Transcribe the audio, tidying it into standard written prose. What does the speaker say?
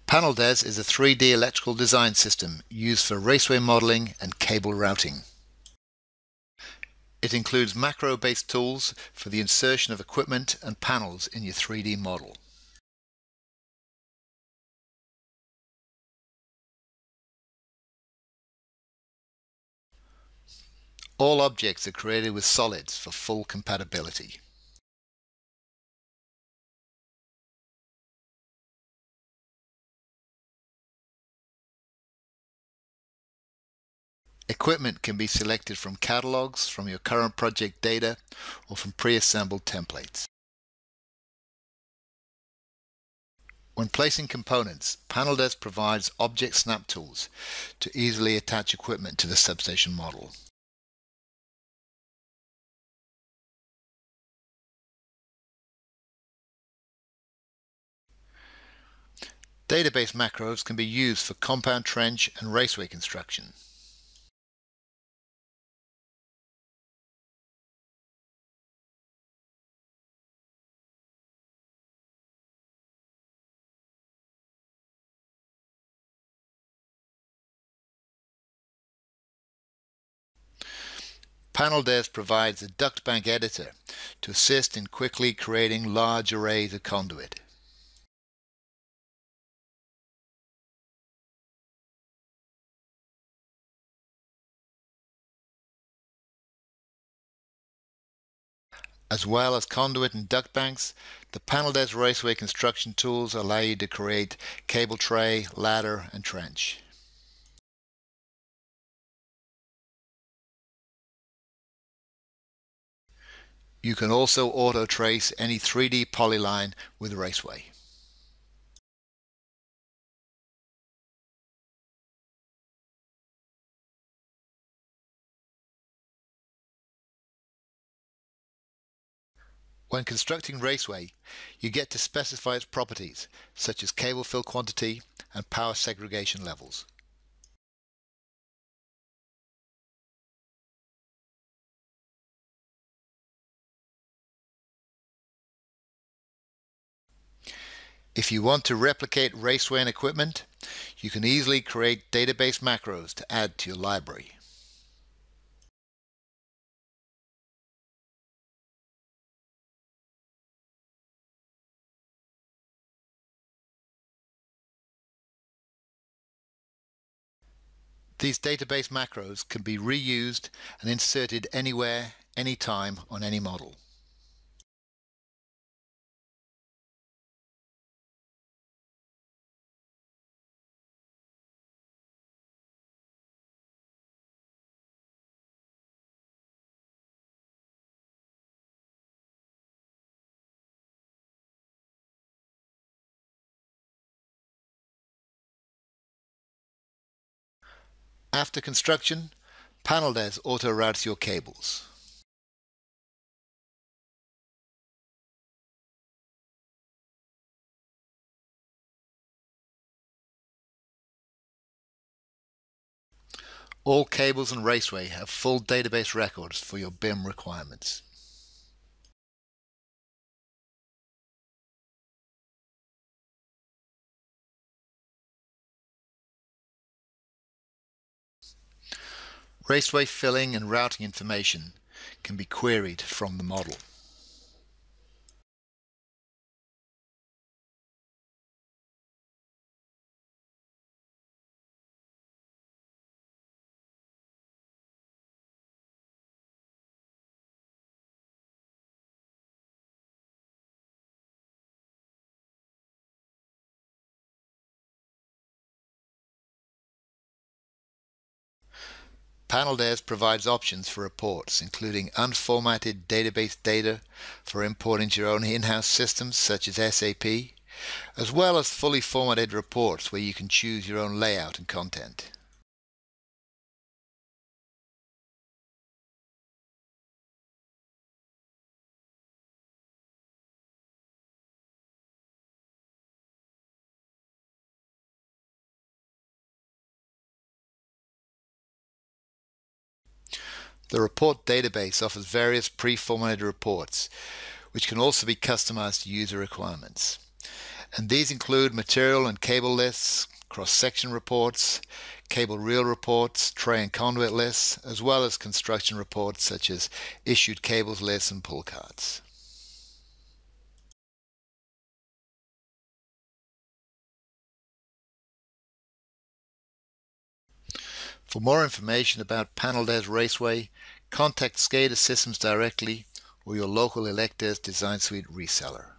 PanelDes is a 3D electrical design system used for raceway modeling and cable routing. It includes macro-based tools for the insertion of equipment and panels in your 3D model. All objects are created with solids for full compatibility. Equipment can be selected from catalogs, from your current project data, or from pre-assembled templates. When placing components, PanelDes provides object snap tools to easily attach equipment to the substation model. Database macros can be used for compound trench and raceway construction. PanelDes provides a duct bank editor to assist in quickly creating large arrays of conduit. As well as conduit and duct banks, the PanelDes Raceway construction tools allow you to create cable tray, ladder, and trench. You can also auto-trace any 3D polyline with Raceway. When constructing Raceway, you get to specify its properties, such as cable fill quantity and power segregation levels. If you want to replicate Raceway and equipment, you can easily create database macros to add to your library. These database macros can be reused and inserted anywhere, anytime on any model. After construction, PanelDes auto-routes your cables. All cables in Raceway have full database records for your BIM requirements. Raceway filling and routing information can be queried from the model. PanelDes provides options for reports, including unformatted database data for importing to your own in-house systems such as SAP, as well as fully formatted reports where you can choose your own layout and content. The report database offers various pre-formatted reports, which can also be customized to user requirements. And these include material and cable lists, cross-section reports, cable reel reports, tray and conduit lists, as well as construction reports such as issued cables lists and pull cards. For more information about PanelDes Raceway, contact SCADA Systems directly or your local Electez Design Suite reseller.